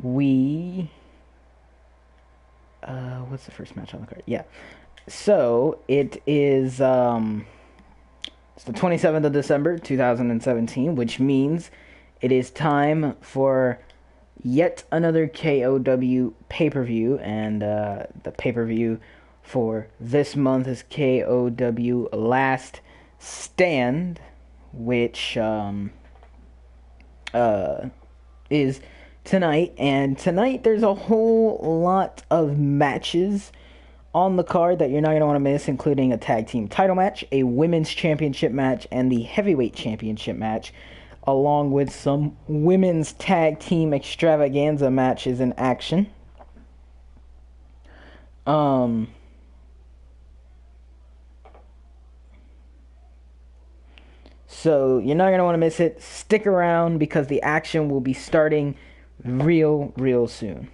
we what's the first match on the card? Yeah. So it is it's the 27th of December 2017, which means it is time for yet another KOW pay-per-view, and the pay-per-view for this month is KOW Last Stand, which is tonight. And tonight there's a whole lot of matches on the card that you're not going to want to miss, including a tag team title match, a women's championship match, and the heavyweight championship match, along with some women's tag team extravaganza matches in action. So you're not going to want to miss it. Stick around because the action will be starting real soon.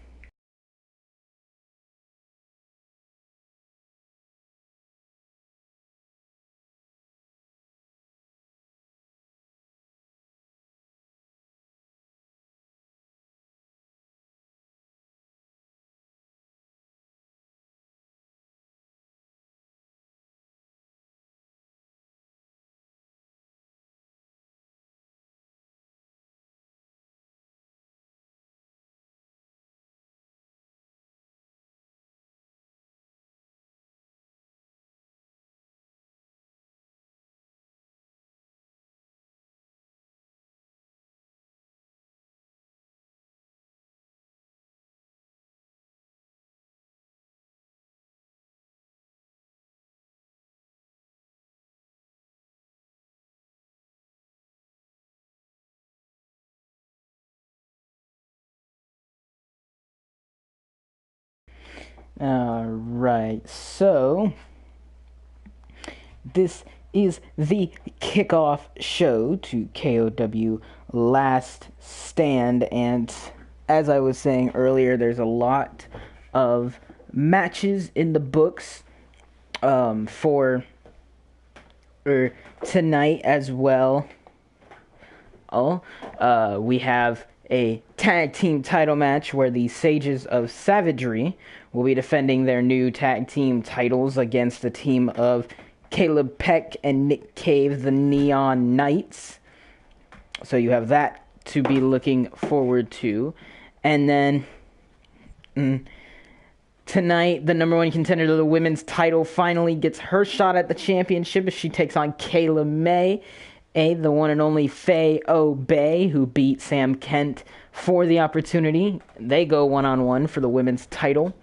Alright, so this is the kickoff show to KOW Last Stand, and as I was saying earlier, there's a lot of matches in the books for tonight as well. We have a tag team title match where the Sages of Savagery will be defending their new tag team titles against the team of Caleb Peck and Nick Cave, the Neon Knights. So you have that to be looking forward to. And then tonight, the number one contender to the women's title finally gets her shot at the championship as she takes on Kayla May, the one and only Faye O'Bay, who beat Sam Kent for the opportunity. They go one-on-one for the women's title.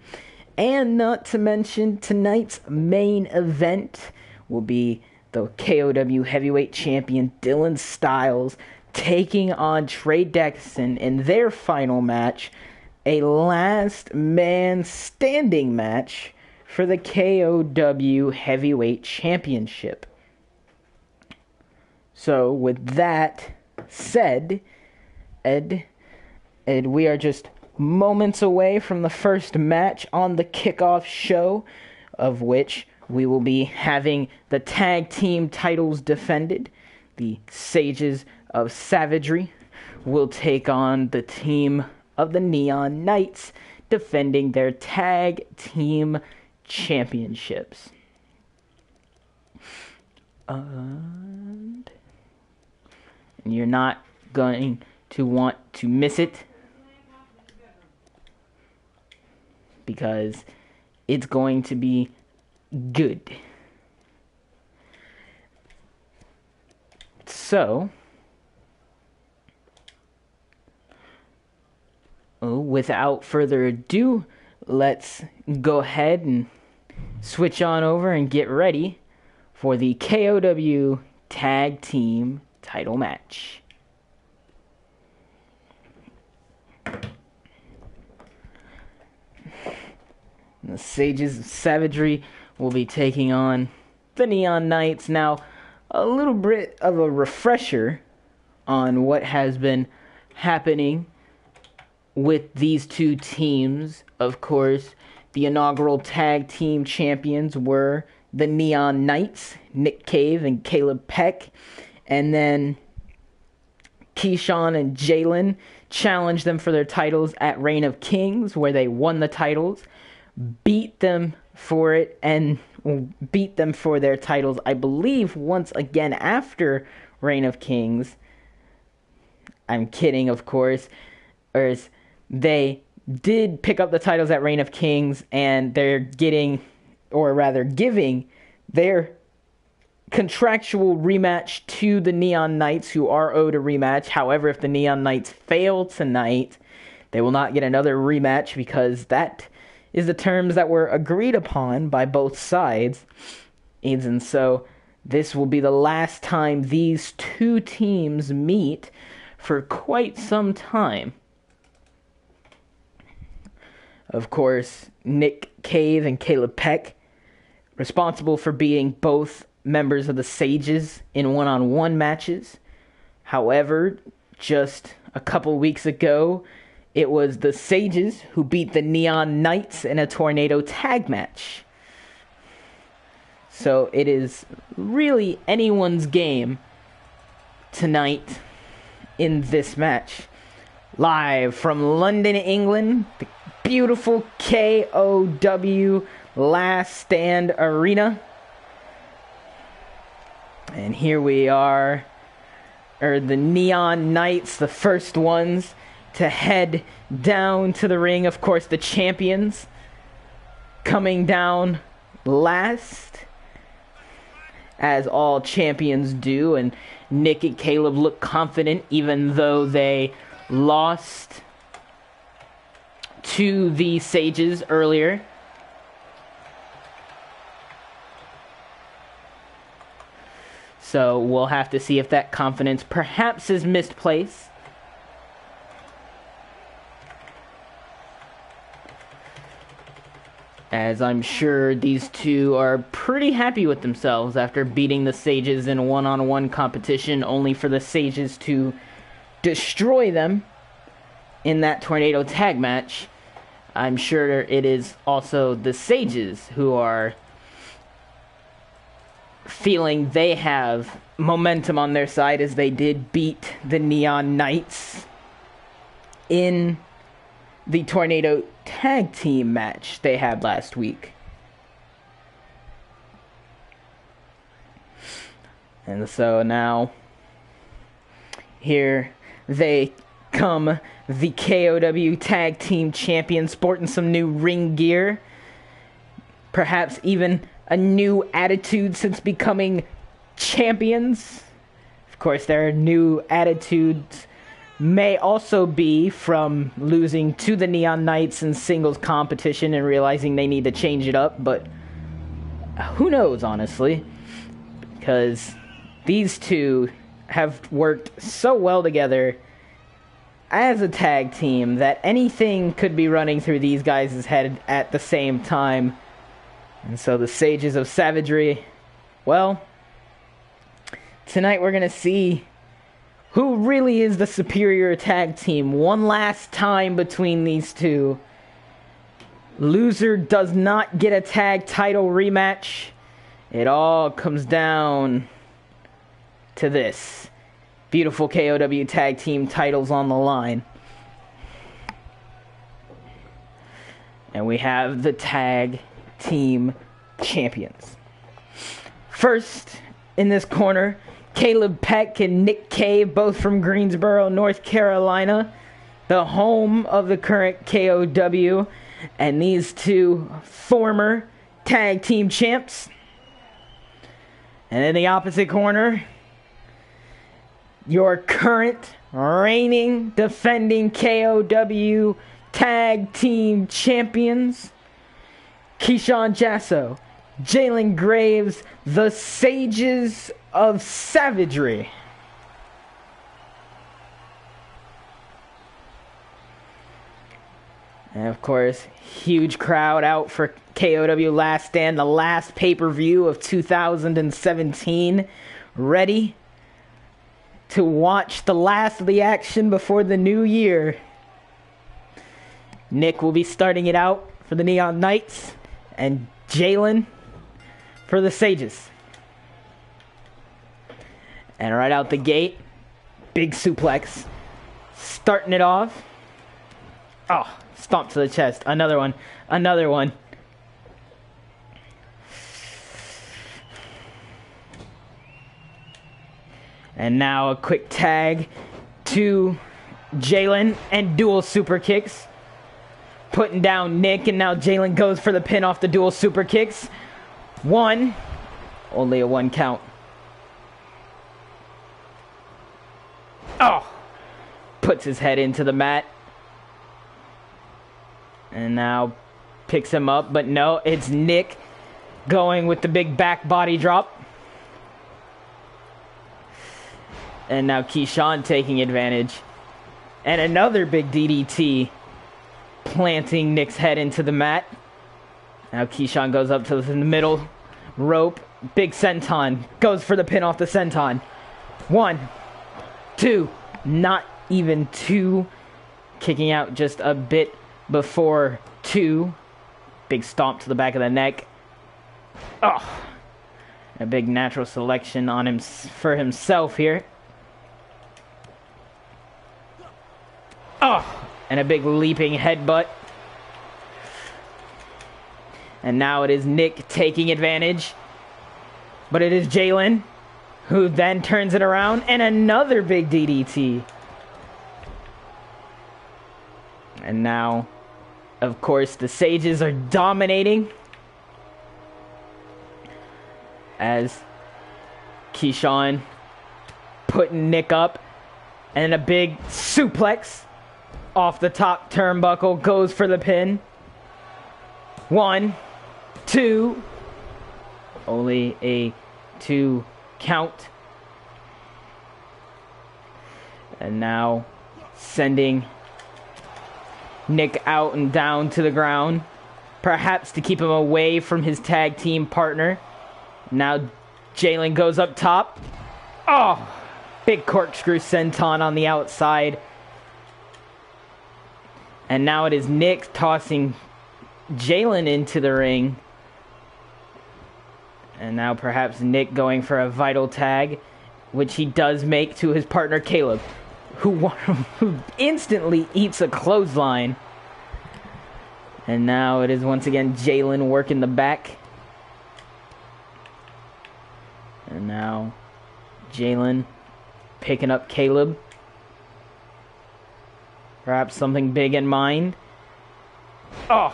And not to mention, tonight's main event will be the KOW heavyweight champion Dylan Styles taking on Trey Dexton in their final match, a last man standing match for the KOW heavyweight championship. So with that said, Ed, we are just moments away from the first match on the kickoff show, of which we will be having the tag team titles defended. The Sages of Savagery will take on the team of the Neon Knights, defending their tag team championships. And you're not going to want to miss it, because it's going to be good. So, without further ado, let's go ahead and switch on over and get ready for the KOW Tag Team title match. The Sages of Savagery will be taking on the Neon Knights. Now, a little bit of a refresher on what has been happening with these two teams. Of course, the inaugural tag team champions were the Neon Knights, Nick Cave and Caleb Peck. And then Keyshawn and Jalen challenged them for their titles at Reign of Kings, where they won the titles, beat them for it, and beat them for their titles, I believe, once again after Reign of Kings. I'm kidding, of course. Whereas they did pick up the titles at Reign of Kings, and they're giving their contractual rematch to the Neon Knights, who are owed a rematch. However, if the Neon Knights fail tonight, they will not get another rematch, because that is the terms that were agreed upon by both sides. And so this will be the last time these two teams meet for quite some time. Of course, Nick Cave and Caleb Peck, responsible for being both members of the Sages in one-on-one matches. However, just a couple weeks ago, it was the Sages who beat the Neon Knights in a tornado tag match. So it is really anyone's game tonight in this match. Live from London, England, the beautiful K.O.W Last Stand Arena. And here we are, the Neon Knights, the first ones to head down to the ring. Of course, the champions coming down last, as all champions do. And Nick and Caleb look confident, even though they lost to the Sages earlier. So we'll have to see if that confidence perhaps is misplaced. As I'm sure these two are pretty happy with themselves after beating the Sages in a one-on-one competition, only for the Sages to destroy them in that tornado tag match. I'm sure it is also the Sages who are feeling they have momentum on their side, as they did beat the Neon Knights in the tornado tag team match they had last week. And so now here they come, the K.O.W tag team champions, sporting some new ring gear, perhaps even a new attitude since becoming champions. Of course, their new attitudes may also be from losing to the Neon Knights in singles competition and realizing they need to change it up, but who knows, honestly, because these two have worked so well together as a tag team that anything could be running through these guys' head at the same time. And so the Sages of Savagery, well, tonight we're going to see who really is the superior tag team one last time between these two. Loser does not get a tag title rematch. It all comes down to this. Beautiful K.O.W tag team titles on the line. And we have the tag team champions. First in this corner, Caleb Peck and Nick Cave, both from Greensboro, North Carolina, the home of the current K.O.W, and these two former tag team champs. And in the opposite corner, your current reigning, defending K.O.W tag team champions, Keyshawn Jasso, Jalen Graves, the Sages of Savagery. And of course, huge crowd out for K.O.W Last Stand, the last pay-per-view of 2017, ready to watch the last of the action before the new year. Nick will be starting it out for the Neon Knights, and Jalen for the Sages. And right out the gate, big suplex. Starting it off. Oh, stomp to the chest. Another one. Another one. And now a quick tag to Jalen and dual super kicks. Putting down Nick, and now Jalen goes for the pin off the dual super kicks. One. Only a 1 count. Oh. Puts his head into the mat. And now picks him up, but no, it's Nick going with the big back body drop. And now Keyshawn taking advantage. And another big DDT, planting Nick's head into the mat. Now Keyshawn goes up to the middle rope. Big senton. Goes for the pin off the senton. 1, 2. Not even 2. Kicking out just a bit before 2. Big stomp to the back of the neck. Oh. A big natural selection on him for himself here. Oh. And a big leaping headbutt. And now it is Nick taking advantage. But it is Jalen who then turns it around. And another big DDT. And now, of course, the Sages are dominating. As Keyshawn putting Nick up. And a big suplex off the top turnbuckle. Goes for the pin. 1, 2. Only a 2 count. And now sending Nick out and down to the ground. Perhaps to keep him away from his tag team partner. Now Jalen goes up top. Oh! Big corkscrew senton on the outside. And now it is Nick tossing Jalen into the ring. And now perhaps Nick going for a vital tag, which he does make to his partner Caleb, who instantly eats a clothesline. And now it is once again Jalen working the back. And now Jalen picking up Caleb. Perhaps something big in mind. Oh!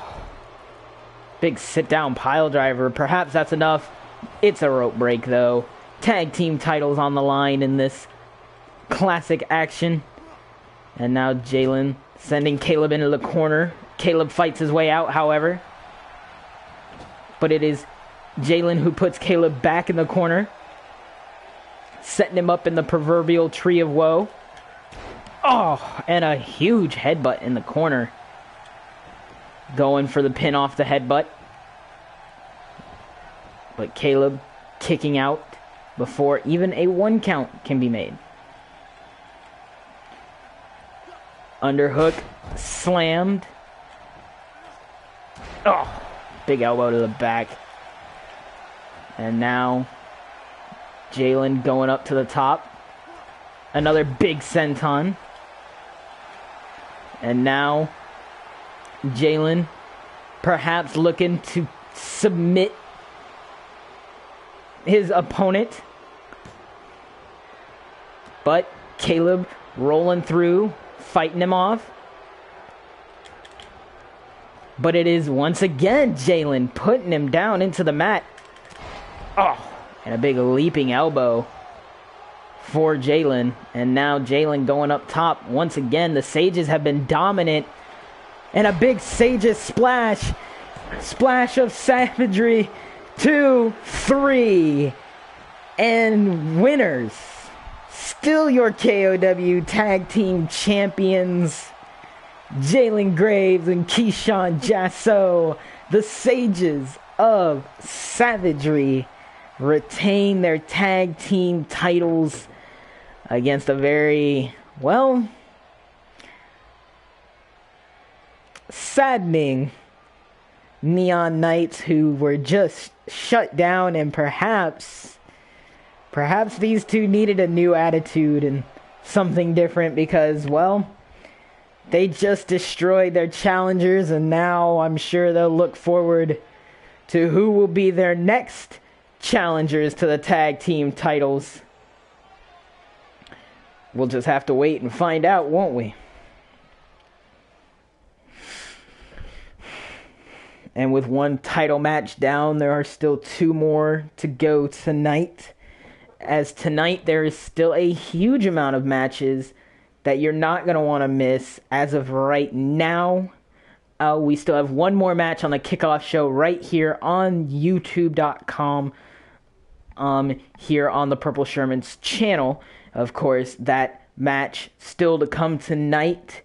Big sit-down pile driver. Perhaps that's enough. It's a rope break, though. Tag team titles on the line in this classic action. And now Jalen sending Caleb into the corner. Caleb fights his way out, however. But it is Jalen who puts Caleb back in the corner. Setting him up in the proverbial tree of woe. Oh, and a huge headbutt in the corner. Going for the pin off the headbutt. But Caleb kicking out before even a 1 count can be made. Underhook slammed. Oh, big elbow to the back. And now Jalen going up to the top. Another big senton. And now Jalen perhaps looking to submit his opponent. But Caleb rolling through, fighting him off. But it is once again Jalen putting him down into the mat. Oh, and a big leaping elbow for Jalen. And now Jalen going up top. Once again, the Sages have been dominant. And a big Sages splash. Splash of savagery. 2, 3. And winners. Still your KOW Tag Team Champions. Jalen Graves and Keyshawn Jasso. The Sages of Savagery retain their tag team titles against a very, well, saddening Neon Knights who were just shut down, and perhaps these two needed a new attitude, and something different because, well, they just destroyed their challengers, and now I'm sure they'll look forward to who will be their next challengers to the tag team titles. We'll just have to wait and find out, won't we? And with one title match down, there are still 2 more to go tonight. As tonight, there is still a huge amount of matches that you're not going to want to miss as of right now. We still have one more match on the kickoff show right here on youtube.com, here on the Purple Sherman's channel. Of course, that match still to come tonight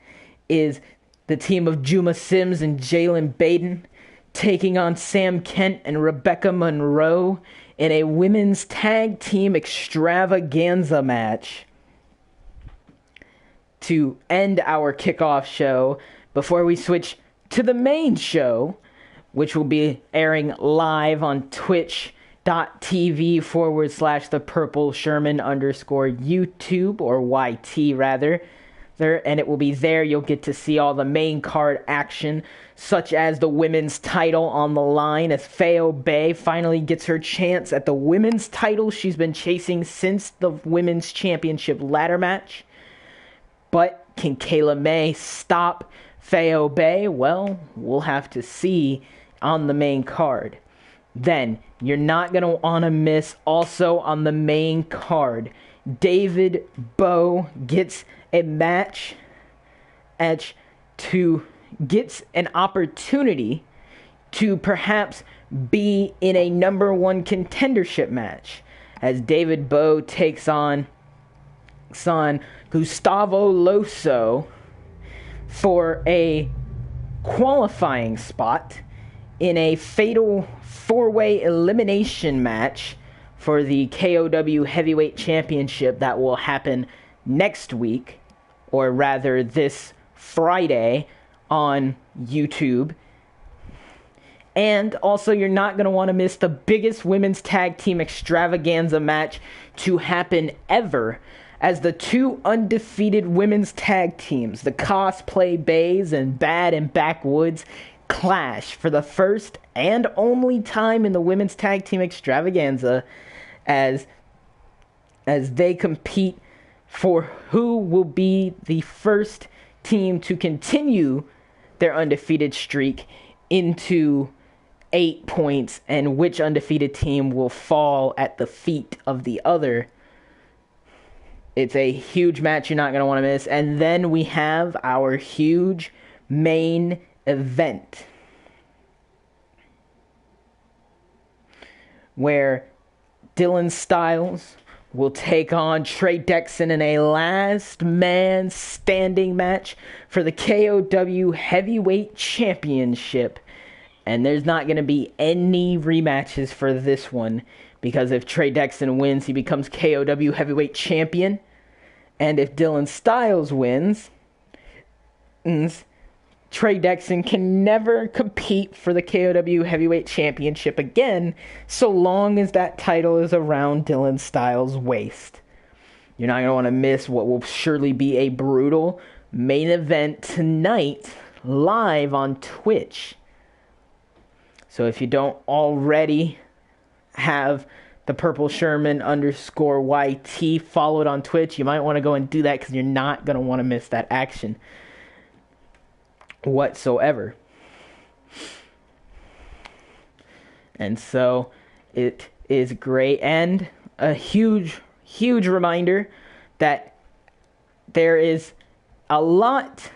is the team of Juma Sims and Jalen Baden taking on Sam Kent and Rebecca Monroe in a women's tag team extravaganza match to end our kickoff show before we switch to the main show, which will be airing live on twitch.tv/the Purple Sherman _YouTube, or YT rather. And it will be there you'll get to see all the main card action, such as the women's title on the line as K.O.W finally gets her chance at the women's title she's been chasing since the women's championship ladder match. But can K.O.W stop K.O.W? Well, we'll have to see on the main card. Then, you're not going to want to miss also on the main card, David Bowe gets a match gets an opportunity to perhaps be in a number 1 contendership match, as David Bowe takes on Gustavo Loso for a qualifying spot in a fatal 4-way elimination match for the K.O.W Heavyweight Championship that will happen next week, or rather this Friday on YouTube. And also, you're not going to want to miss the biggest women's tag team extravaganza match to happen ever, as the 2 undefeated women's tag teams, the Cosplay Bays and Bad and Backwoods, clash for the first and only time in the women's tag team extravaganza, as they compete for who will be the first team to continue their undefeated streak into 8 points, and which undefeated team will fall at the feet of the other. It's a huge match you're not going to want to miss. And then we have our huge main event, where Dylan Styles will take on Trey Dexon in a last man standing match for the K.O.W Heavyweight Championship. And there's not going to be any rematches for this one, because if Trey Dexon wins, he becomes K.O.W Heavyweight Champion. And if Dylan Styles wins, Trey Dexon can never compete for the K.O.W Heavyweight Championship again, so long as that title is around Dylan Styles' waist. You're not going to want to miss what will surely be a brutal main event tonight, live on Twitch. So if you don't already have the Purple Sherman _YT followed on Twitch, you might want to go and do that, because you're not going to want to miss that action whatsoever. And so it is great, and a huge reminder that there is a lot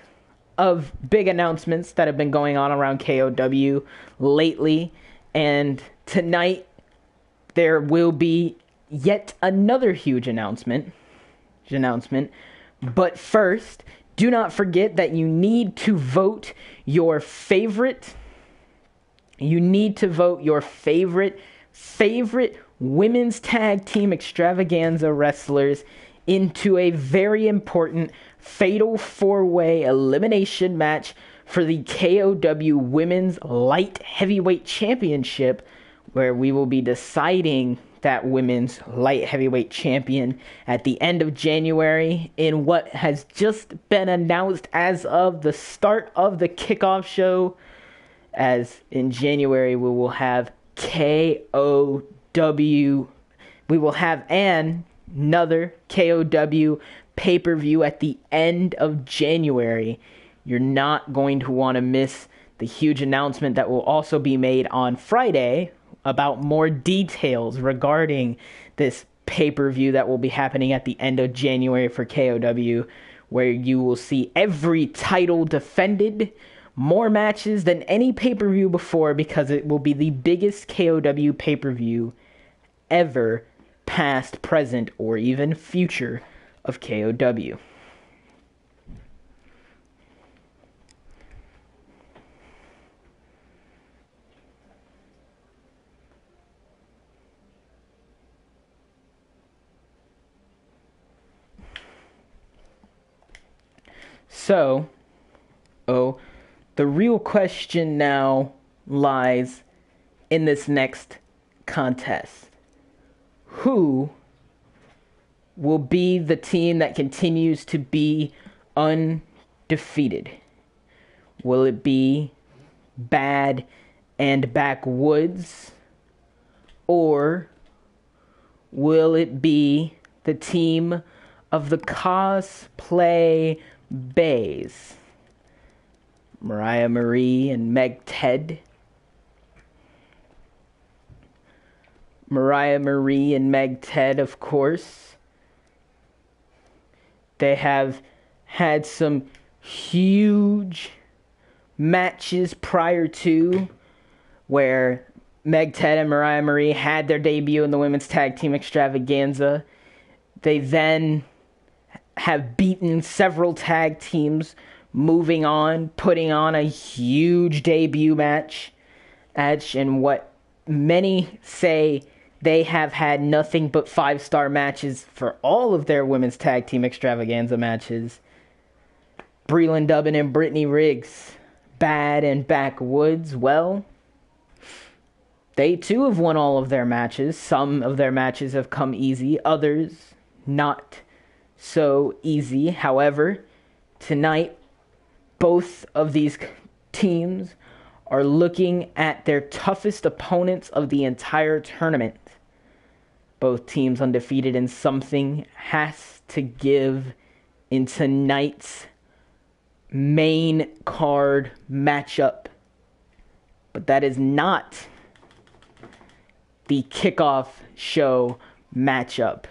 of big announcements that have been going on around K.O.W lately, and tonight there will be yet another huge announcement. But first, do not forget that you need to vote your favorite. You need to vote your favorite women's tag team extravaganza wrestlers into a very important fatal 4-way elimination match for the K.O.W Women's Light Heavyweight Championship, where we will be deciding that women's light heavyweight champion at the end of January in what has just been announced as of the start of the kickoff show. As in January, we will have K.O.W. We will have another K.O.W pay-per-view at the end of January. You're not going to want to miss the huge announcement that will also be made on Friday about more details regarding this pay-per-view that will be happening at the end of January for K.O.W, where you will see every title defended, more matches than any pay-per-view before, because it will be the biggest K.O.W pay-per-view ever, past, present, or even future of K.O.W. So, the real question now lies in this next contest. Who will be the team that continues to be undefeated? Will it be Bad and Backwoods? Or will it be the team of the Cosplay Bays? Mariah Marie and Meg Ted. Mariah Marie and Meg Ted, of course. They have had some huge matches prior to, where Meg Ted and Mariah Marie had their debut in the Women's Tag Team Extravaganza. They then have beaten several tag teams, moving on, putting on a huge debut match. And what many say, they have had nothing but 5-star matches for all of their Women's Tag Team Extravaganza matches. Breland Dubbin and Brittany Riggs, Bad and Backwoods, well, they too have won all of their matches. Some of their matches have come easy, others not so easy. However, tonight, both of these teams are looking at their toughest opponents of the entire tournament. Both teams undefeated, and something has to give in tonight's main card matchup. But that is not the kickoff show matchup.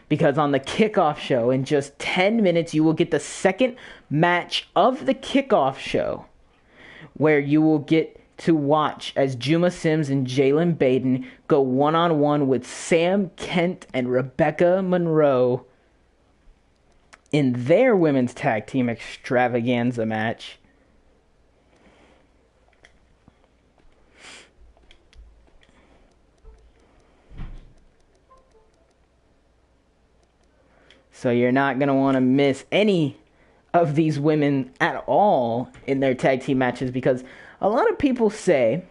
Because on the kickoff show, in just 10 minutes, you will get the second match of the kickoff show, where you will get to watch as Juma Sims and Jalen Baden go one-on-one with Sam Kent and Rebecca Monroe in their Women's Tag Team Extravaganza match. So you're not going to want to miss any of these women at all in their tag team matches, because a lot of people say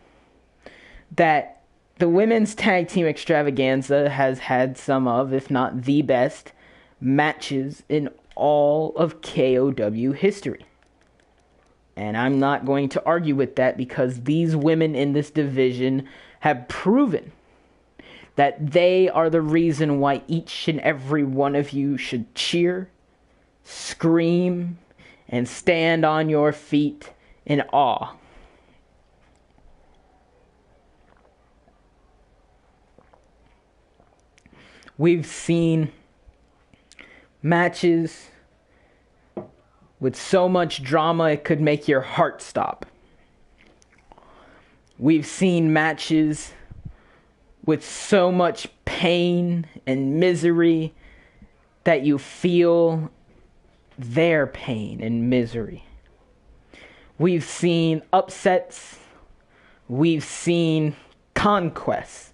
that the Women's Tag Team Extravaganza has had some of, if not the best, matches in all of KOW history. And I'm not going to argue with that, because these women in this division have proven that they are the reason why each and every one of you should cheer, scream, and stand on your feet in awe. We've seen matches with so much drama it could make your heart stop. We've seen matches with so much pain and misery that you feel their pain and misery. We've seen upsets. We've seen conquests.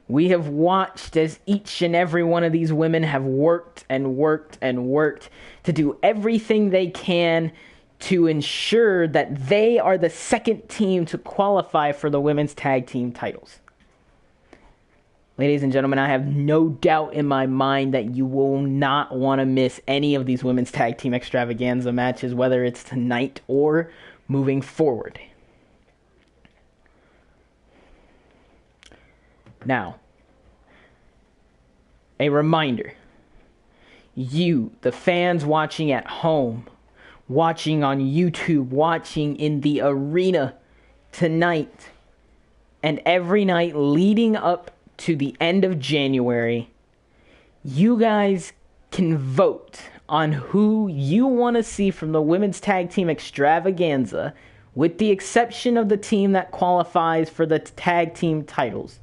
We have watched as each and every one of these women have worked and worked and worked to do everything they can to ensure that they are the second team to qualify for the women's tag team titles. Ladies and gentlemen, I have no doubt in my mind that you will not want to miss any of these women's tag team extravaganza matches, whether it's tonight or moving forward. Now, a reminder. You, the fans watching at home, watching on YouTube, watching in the arena tonight, and every night leading up to the end of January, you guys can vote on who you want to see from the women's tag team extravaganza, with the exception of the team that qualifies for the tag team titles,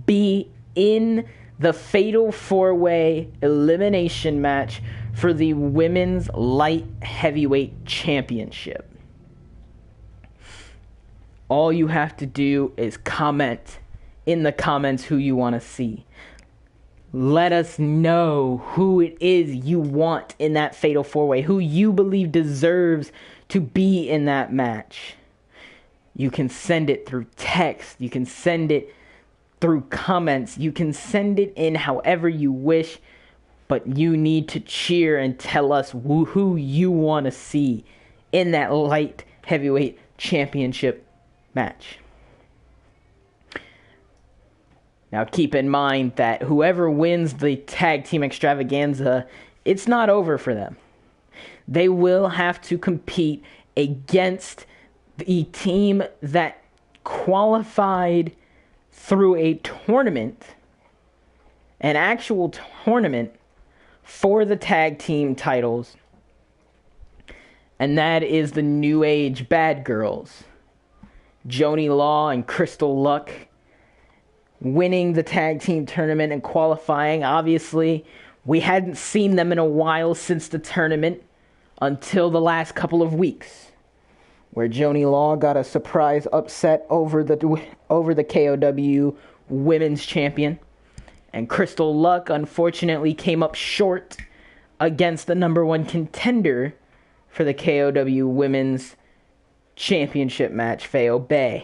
be in the Fatal 4-Way elimination match for the Women's Light Heavyweight Championship. All you have to do is comment in the comments who you want to see. Let us know who it is you want in that Fatal 4-Way, who you believe deserves to be in that match. You can send it through text. You can send it through comments. You can send it in however you wish, but you need to cheer and tell us who you want to see in that light heavyweight championship match. Now keep in mind that whoever wins the tag team extravaganza, it's not over for them. They will have to compete against the team that qualified through a tournament, an actual tournament for the tag team titles, and that is the New Age Bad Girls, Joni Law and Crystal Luck, winning the tag team tournament and qualifying. Obviously, we hadn't seen them in a while since the tournament until the last couple of weeks, where Joni Law got a surprise upset over the K.O.W Women's Champion, and Crystal Luck unfortunately came up short against the number one contender for the K.O.W Women's Championship match, K.O.W.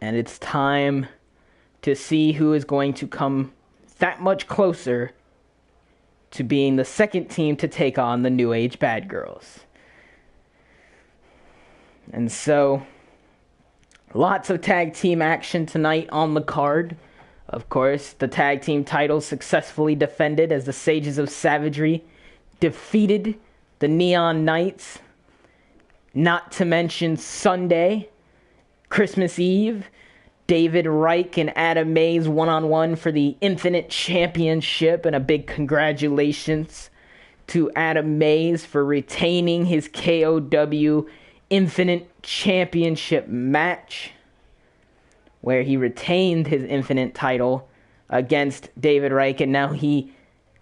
And it's time to see who is going to come that much closer to being the second team to take on the New Age Bad Girls. And so, lots of tag team action tonight on the card. Of course, the tag team titles successfully defended as the Sages of Savagery defeated the Neon Knights. Not to mention Sunday, Christmas Eve, David Reich and Adam Mays one-on-one for the Infinite Championship, and a big congratulations to Adam Mays for retaining his KOW Infinite Championship match, where he retained his Infinite title against David Reich, and now he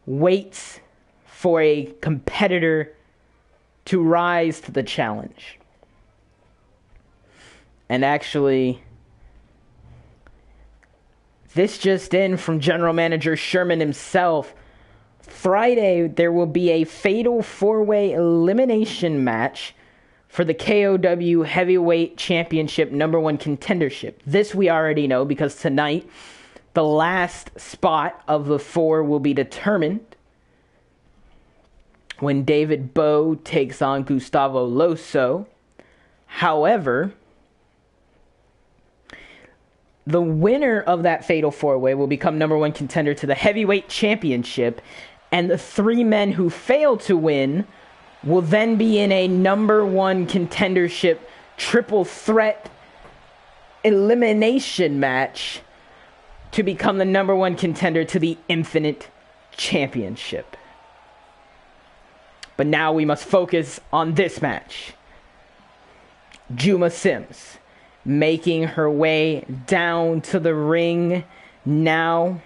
waits for a competitor to rise to the challenge. And actually, this just in from General Manager Sherman himself. Friday, there will be a Fatal 4-Way elimination match for the KOW Heavyweight Championship number one contendership. This we already know because tonight, the last spot of the 4 will be determined when David Bowe takes on Gustavo Loso. However, the winner of that Fatal 4-Way will become number one contender to the Heavyweight Championship, and the 3 men who fail to win will then be in a number one contendership triple threat elimination match to become the number one contender to the Infinite Championship. But now we must focus on this match. Juma Sims making her way down to the ring now.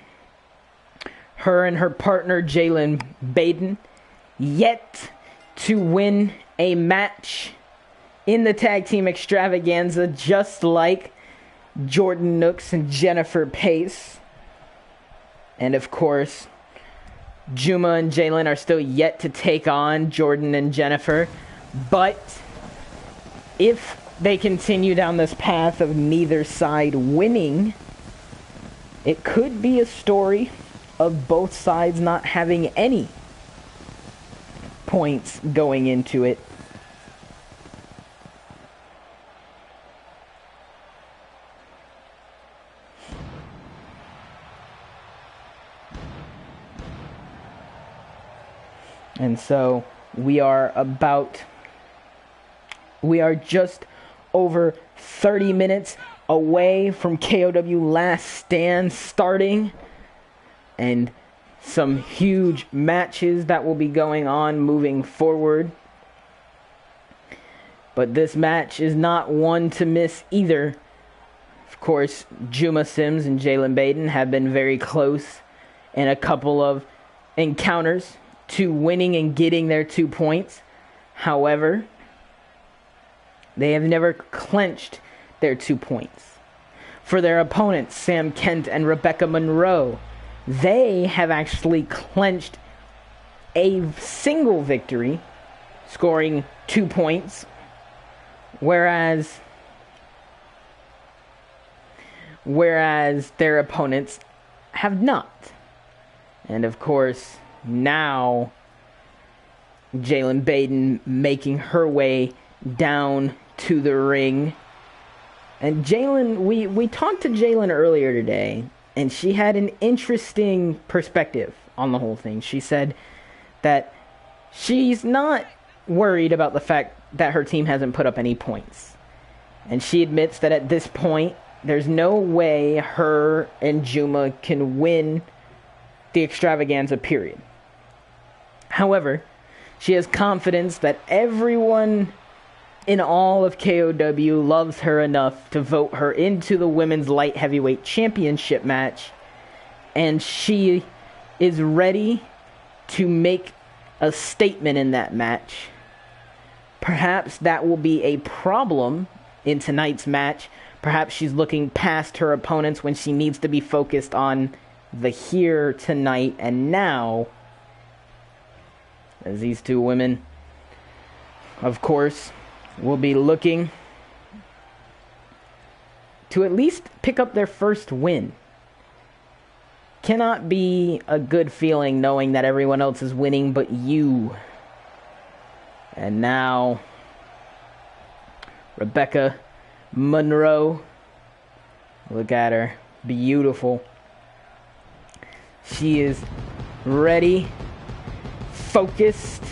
Her and her partner, Jalen Baden, yet to win a match in the tag team extravaganza, just like Jordan Nooks and Jennifer Pace. And of course, Juma and Jalen are still yet to take on Jordan and Jennifer. But if they continue down this path of neither side winning, it could be a story of both sides not having any points going into it. And so we are just over 30 minutes away from K.O.W Last Stand starting, and some huge matches that will be going on moving forward. But this match is not one to miss either. Of course, Juma Sims and Jalen Baden have been very close in a couple of encounters to winning and getting their 2 points. However, they have never clinched their 2 points. For their opponents, Sam Kent and Rebecca Monroe, they have actually clinched a single victory, scoring 2 points, whereas their opponents have not. And of course, now Jalen Baden making her way down to the ring. And Jalen, we talked to Jalen earlier today, and she had an interesting perspective on the whole thing. She said that she's not worried about the fact that her team hasn't put up any points. And she admits that at this point, there's no way her and Juma can win the extravaganza period. However, she has confidence that everyone in all of KOW loves her enough to vote her into the Women's Light Heavyweight Championship match, and she is ready to make a statement in that match. Perhaps that will be a problem in tonight's match. Perhaps she's looking past her opponents when she needs to be focused on the here, tonight, and now. As these two women, of course, will be looking to at least pick up their first win. Cannot be a good feeling knowing that everyone else is winning but you. And now, Rebecca Monroe. Look at her. Beautiful. She is ready, focused.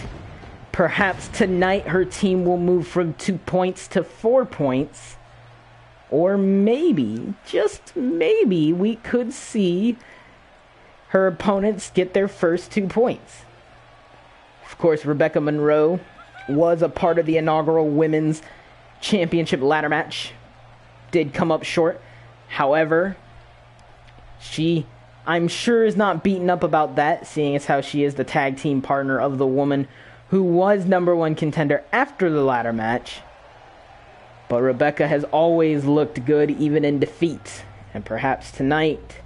Perhaps tonight her team will move from 2 points to 4 points. Or maybe, just maybe, we could see her opponents get their first 2 points. Of course, Rebecca Monroe was a part of the inaugural Women's Championship ladder match. Did come up short. However, she, I'm sure, is not beaten up about that, seeing as how she is the tag team partner of the woman who was #1 contender after the ladder match. But Rebecca has always looked good, even in defeat. And perhaps tonight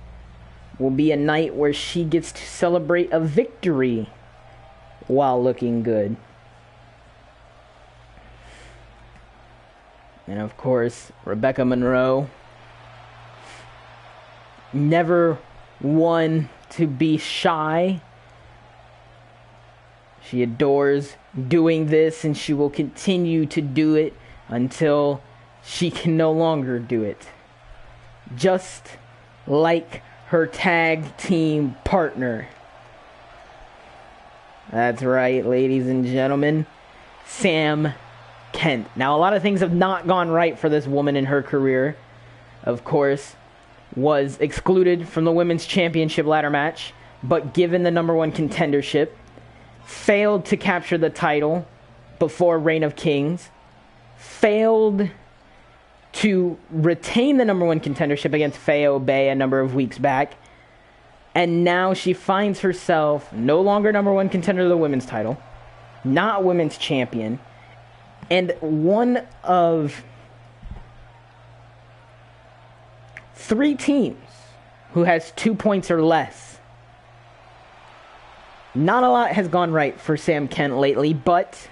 will be a night where she gets to celebrate a victory while looking good. And of course, Rebecca Monroe, never one to be shy. She adores doing this, and she will continue to do it until she can no longer do it. Just like her tag team partner. That's right, ladies and gentlemen. Sam Kent. Now, a lot of things have not gone right for this woman in her career. Of course, was excluded from the Women's Championship ladder match, but given the #1 contendership, failed to capture the title before Reign of Kings, failed to retain the #1 contendership against K.O.W a number of weeks back, and now she finds herself no longer #1 contender to the women's title, not women's champion, and one of 3 teams who has 2 points or less. Not a lot has gone right for Sam Kent lately, but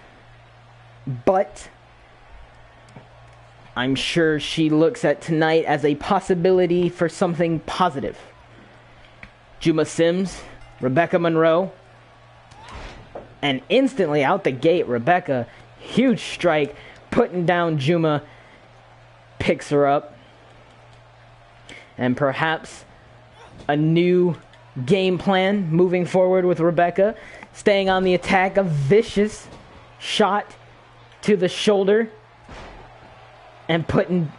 I'm sure she looks at tonight as a possibility for something positive. Juma Sims, Rebecca Monroe. And instantly out the gate, Rebecca, huge strike, putting down Juma, picks her up. And perhaps a new game plan moving forward with Rebecca. Staying on the attack, a vicious shot to the shoulder. And putting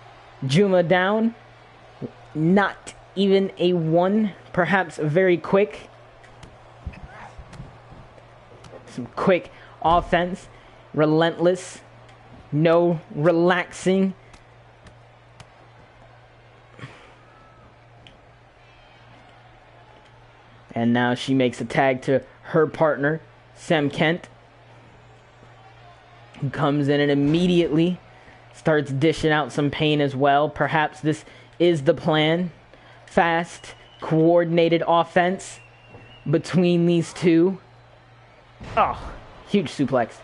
Juma down. Not even a one, perhaps very quick. Some quick offense. Relentless. No relaxing. And now she makes a tag to her partner, Sam Kent. Who comes in and immediately starts dishing out some pain as well. Perhaps this is the plan. Fast, coordinated offense between these two. Oh, huge suplex.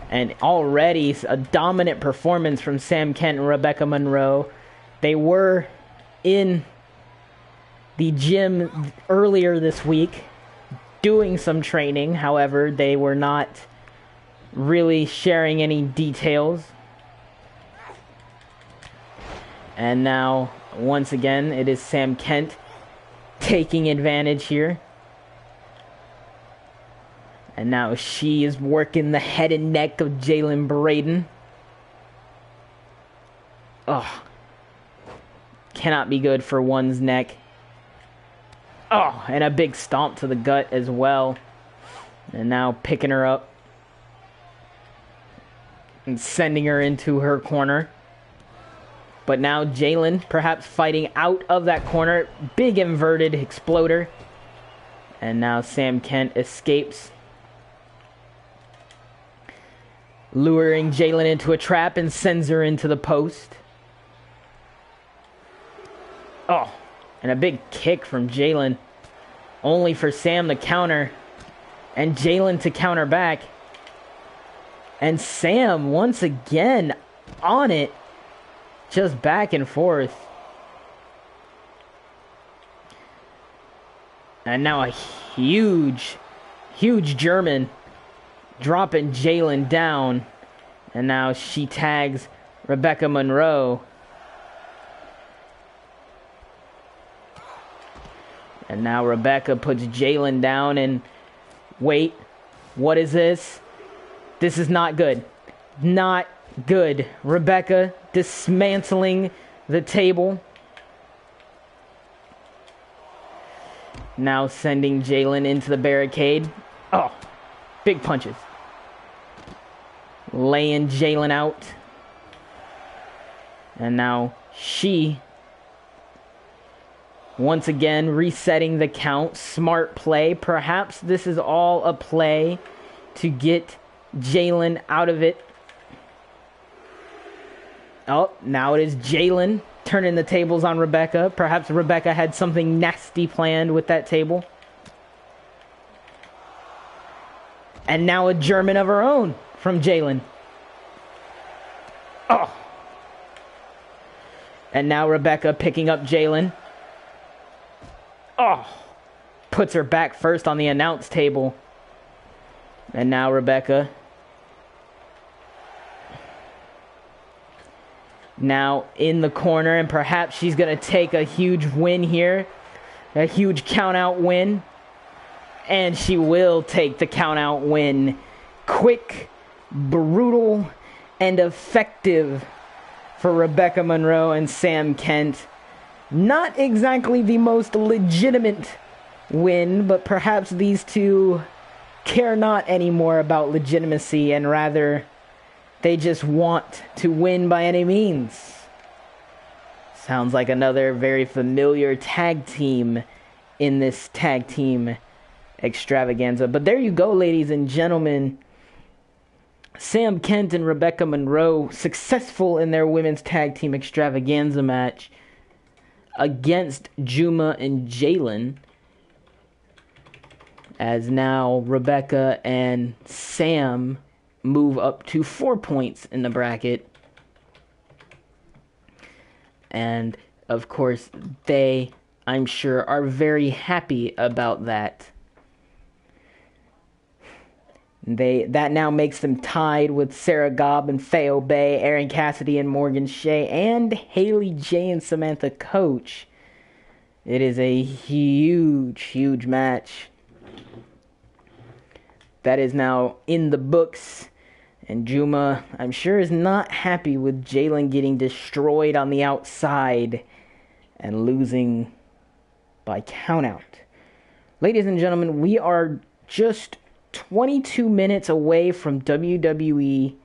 And already a dominant performance from Sam Kent and Rebecca Monroe. They were in the gym earlier this week doing some training. However, they were not really sharing any details. And now, once again, it is Sam Kent taking advantage here. And now she is working the head and neck of Jalen Braden. Oh. Cannot be good for one's neck. Oh, and a big stomp to the gut as well. And now picking her up. And sending her into her corner. But now Jalen perhaps fighting out of that corner. Big inverted exploder. And now Sam Kent escapes. Luring Jalen into a trap and sends her into the post. Oh, and a big kick from Jalen. Only for Sam to counter. And Jalen to counter back. And Sam once again on it. Just back and forth. And now a huge German dropping Jalen down. And now she tags Rebecca Monroe. And now Rebecca puts Jalen down and wait. What is this? This is not good. Not good. Rebecca dismantling the table. Now sending Jalen into the barricade. Oh, big punches. Laying Jalen out. And now she, once again, resetting the count. Smart play. Perhaps this is all a play to get Jalen out of it. Oh, now it is Jalen turning the tables on Rebecca. Perhaps Rebecca had something nasty planned with that table. And now a German of her own from Jalen. Oh. And now Rebecca picking up Jalen. Oh. Puts her back first on the announce table. And now Rebecca. Now in the corner, and perhaps she's going to take a huge win here. A huge count-out win. And she will take the count-out win. Quick, brutal, and effective for Rebecca Monroe and Sam Kent. Not exactly the most legitimate win, but perhaps these two care not anymore about legitimacy, and rather they just want to win by any means. Sounds like another very familiar tag team in this tag team extravaganza. But there you go, ladies and gentlemen. Sam Kent and Rebecca Monroe successful in their women's tag team extravaganza match against Juma and Jalen. As now Rebecca and Sam move up to 4 points in the bracket. And of course, they, I'm sure, are very happy about that. That now makes them tied with Sarah Gobb and Faye O'Bay, Aaron Cassidy and Morgan Shea, and Haley J and Samantha Coach. It is a huge, huge match that is now in the books. And Juma, I'm sure, is not happy with Jalen getting destroyed on the outside and losing by countout. Ladies and gentlemen, we are just 22 minutes away from WWE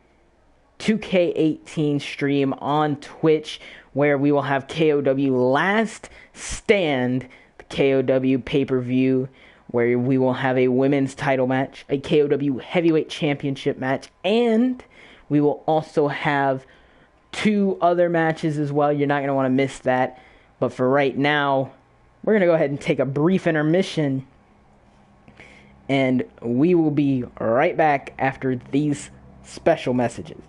2K18 stream on Twitch, where we will have K.O.W Last Stand, the K.O.W pay-per-view, where we will have a women's title match, a K.O.W heavyweight championship match, and we will also have 2 other matches as well. You're not going to want to miss that. But for right now, we're going to go ahead and take a brief intermission, and we will be right back after these special messages.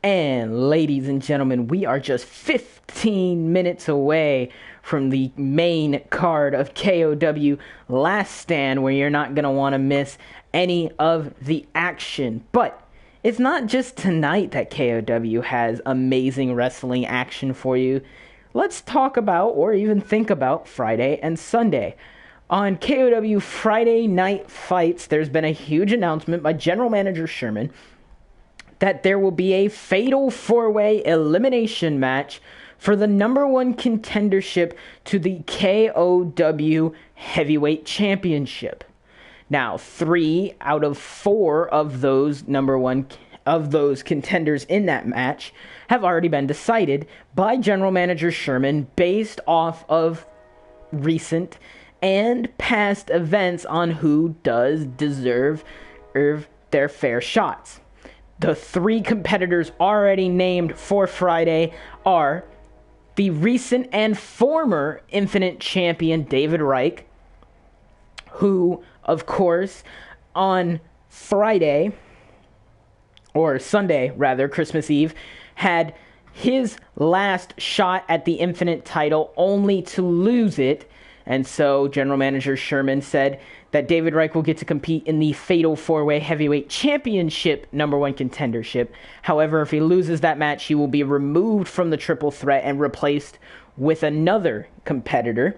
And ladies and gentlemen, we are just 15 minutes away from the main card of K.O.W Last Stand, where you're not going to want to miss any of the action. But it's not just tonight that K.O.W has amazing wrestling action for you. Let's talk about, or even think about, Friday and Sunday. On K.O.W Friday Night Fights, there's been a huge announcement by General Manager Sherman that there will be a fatal four-way elimination match for the number one contendership to the K.O.W Heavyweight Championship. Now, 3 out of 4 of those contenders in that match have already been decided by General Manager Sherman based off of recent and past events on who does deserve their fair shots. The 3 competitors already named for Friday are the recent and former Infinite Champion David Reich, who, of course, on Friday, or Sunday rather, Christmas Eve, had his last shot at the Infinite title only to lose it. And so General Manager Sherman said that David Reich will get to compete in the Fatal 4-Way Heavyweight Championship number one contendership. However, if he loses that match, he will be removed from the triple threat and replaced with another competitor.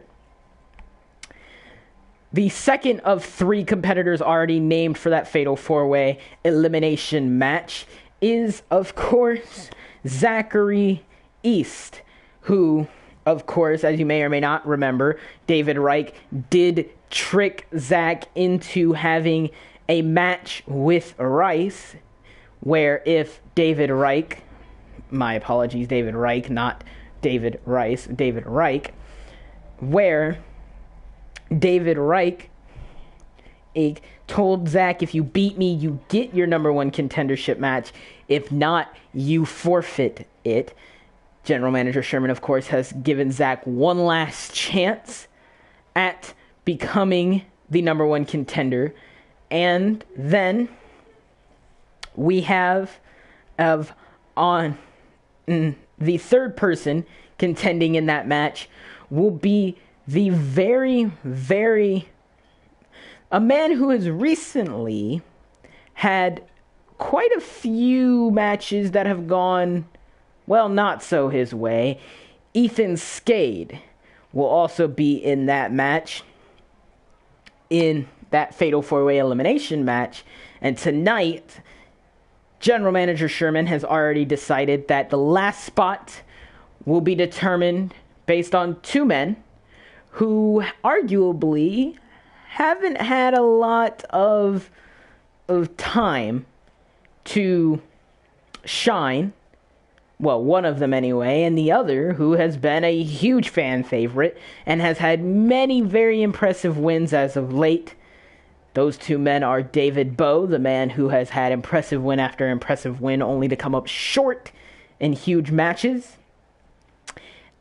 The second of 3 competitors already named for that Fatal 4-Way elimination match is, of course, Zachary East, who, of course, as you may or may not remember, David Reich did trick Zach into having a match with Rice, where if David Reich, my apologies, David Reich, not David Rice, David Reich, where David Reich told Zach, if you beat me, you get your number one contendership match. If not, you forfeit it. General Manager Sherman, of course, has given Zach one last chance at becoming the number one contender. And then we have on the third person contending in that match will be the a man who has recently had quite a few matches that have gone, well, not so his way. Ethan Skade will also be in that match, in that Fatal 4-Way elimination match. And tonight, General Manager Sherman has already decided that the last spot will be determined based on 2 men who arguably haven't had a lot of time to shine. Well, one of them anyway, and the other who has been a huge fan favorite and has had many very impressive wins as of late. Those 2 men are David Bowe, the man who has had impressive win after impressive win only to come up short in huge matches.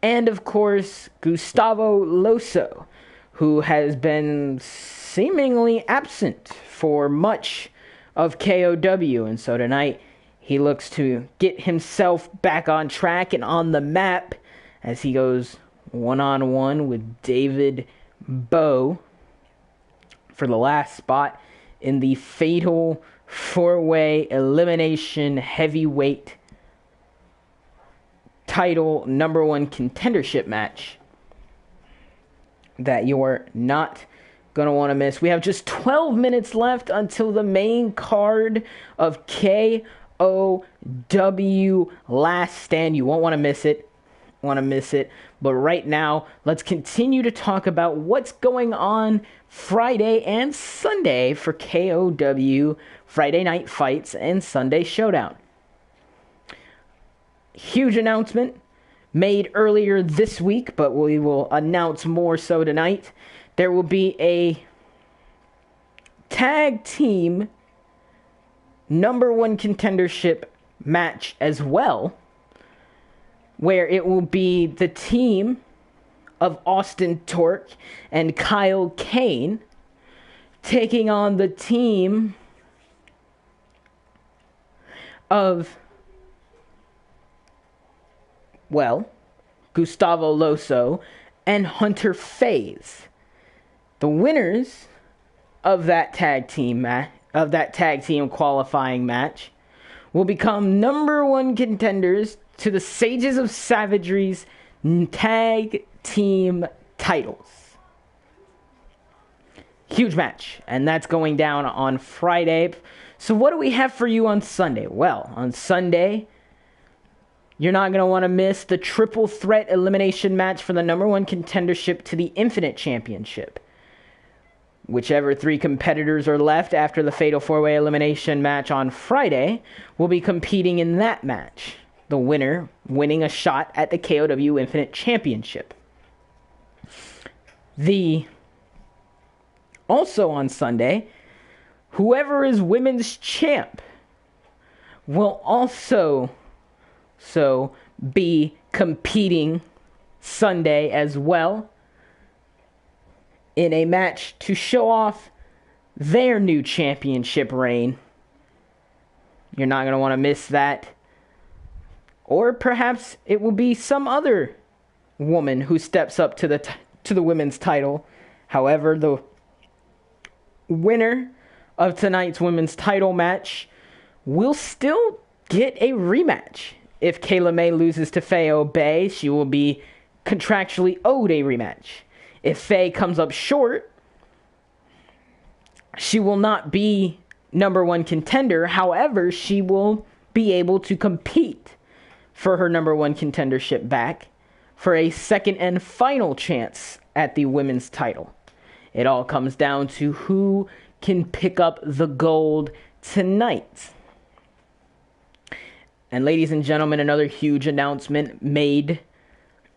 And, of course, Gustavo Loso, who has been seemingly absent for much of K.O.W. And so tonight, he looks to get himself back on track and on the map as he goes one-on-one with David Bowe for the last spot in the Fatal 4-Way Elimination Heavyweight title number one contendership match that you're not going to want to miss. We have just 12 minutes left until the main card of K.O.W Last Stand. You won't want to miss it. But right now, let's continue to talk about what's going on Friday and Sunday for K.O.W Friday Night Fights and Sunday Showdown. Huge announcement made earlier this week, but we will announce more so tonight. There will be a tag team number one contendership match as well, where it will be the team of Austin Torque and Kyle Kane taking on the team of Well, Gustavo Loso and Hunter Faze. The winners of that tag team qualifying match will become number one contenders to the Sages of Savagery's tag team titles. Huge match, and that's going down on Friday. So what do we have for you on Sunday? Well, on Sunday, you're not going to want to miss the triple threat elimination match for the number one contendership to the Infinite Championship. Whichever three competitors are left after the Fatal 4-Way elimination match on Friday will be competing in that match. The winner winning a shot at the K.O.W Infinite Championship. Also on Sunday, whoever is women's champ will also be competing Sunday as well in a match to show off their new championship reign. You're not going to want to miss that. Or perhaps it will be some other woman who steps up to the women's title. However, the winner of tonight's women's title match will still get a rematch. If Kayla May loses to Faye Bay, she will be contractually owed a rematch. If Faye comes up short, she will not be number one contender. However, she will be able to compete for her number one contendership back for a second and final chance at the women's title. It all comes down to who can pick up the gold tonight. And ladies and gentlemen, another huge announcement made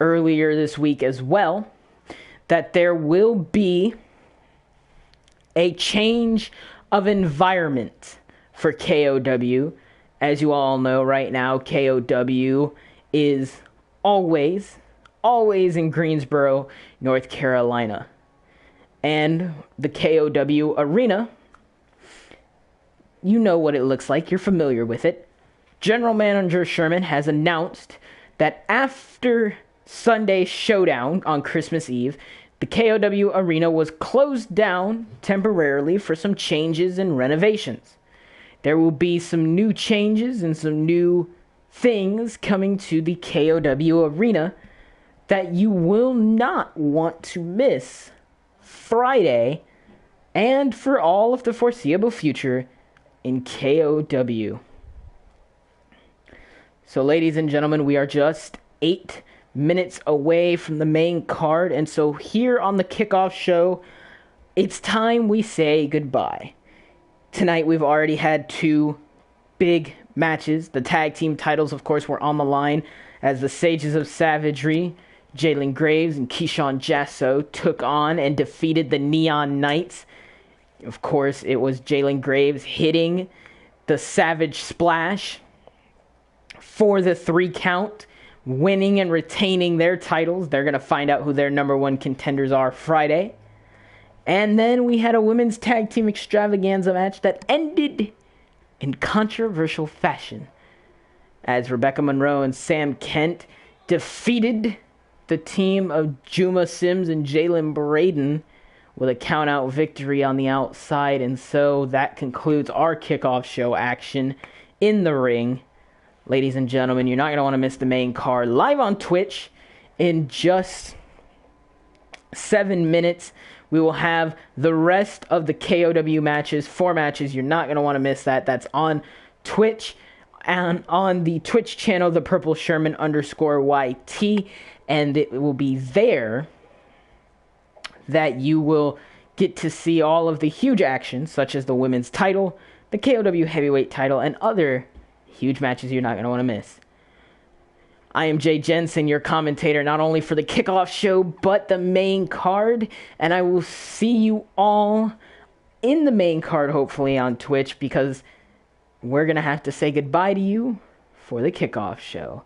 earlier this week as well, that there will be a change of environment for K.O.W. As you all know right now, K.O.W. is always in Greensboro, North Carolina. And the K.O.W. Arena, you know what it looks like. You're familiar with it. General Manager Sherman has announced that after Sunday's showdown on Christmas Eve, the K.O.W. Arena was closed down temporarily for some changes and renovations. There will be some new changes and some new things coming to the K.O.W. Arena that you will not want to miss Friday and for all of the foreseeable future in K.O.W. So ladies and gentlemen, we are just 8 minutes away from the main card, and so here on the kickoff show, it's time we say goodbye. Tonight we've already had 2 big matches. The tag team titles, of course, were on the line as the Sages of Savagery, Jalen Graves and Keyshawn Jasso, took on and defeated the Neon Knights. Of course, it was Jalen Graves hitting the Savage Splash for the 3 count, winning and retaining their titles. They're going to find out who their number one contenders are Friday. And then we had a women's tag team extravaganza match that ended in controversial fashion as Rebecca Monroe and Sam Kent defeated the team of Juma Sims and Jalen Braden with a count-out victory on the outside. And so that concludes our kickoff show action in the ring. Ladies and gentlemen, you're not going to want to miss the main card live on Twitch in just 7 minutes. We will have the rest of the KOW matches, 4 matches. You're not going to want to miss that. That's on Twitch and on the Twitch channel, the Purple Sherman _YT. And it will be there that you will get to see all of the huge actions, such as the women's title, the KOW heavyweight title, and other huge matches you're not going to want to miss. I am Jay Jensen, your commentator, not only for the kickoff show, but the main card. And I will see you all in the main card, hopefully, on Twitch, because we're going to have to say goodbye to you for the kickoff show.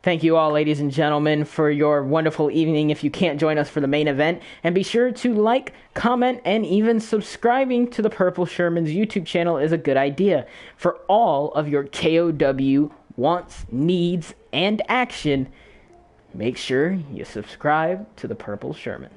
Thank you all, ladies and gentlemen, for your wonderful evening if you can't join us for the main event. And be sure to like, comment, and even subscribing to the Purple Sherman's YouTube channel is a good idea for all of your KOW wants, needs, and action, make sure you subscribe to the Purple Sherman.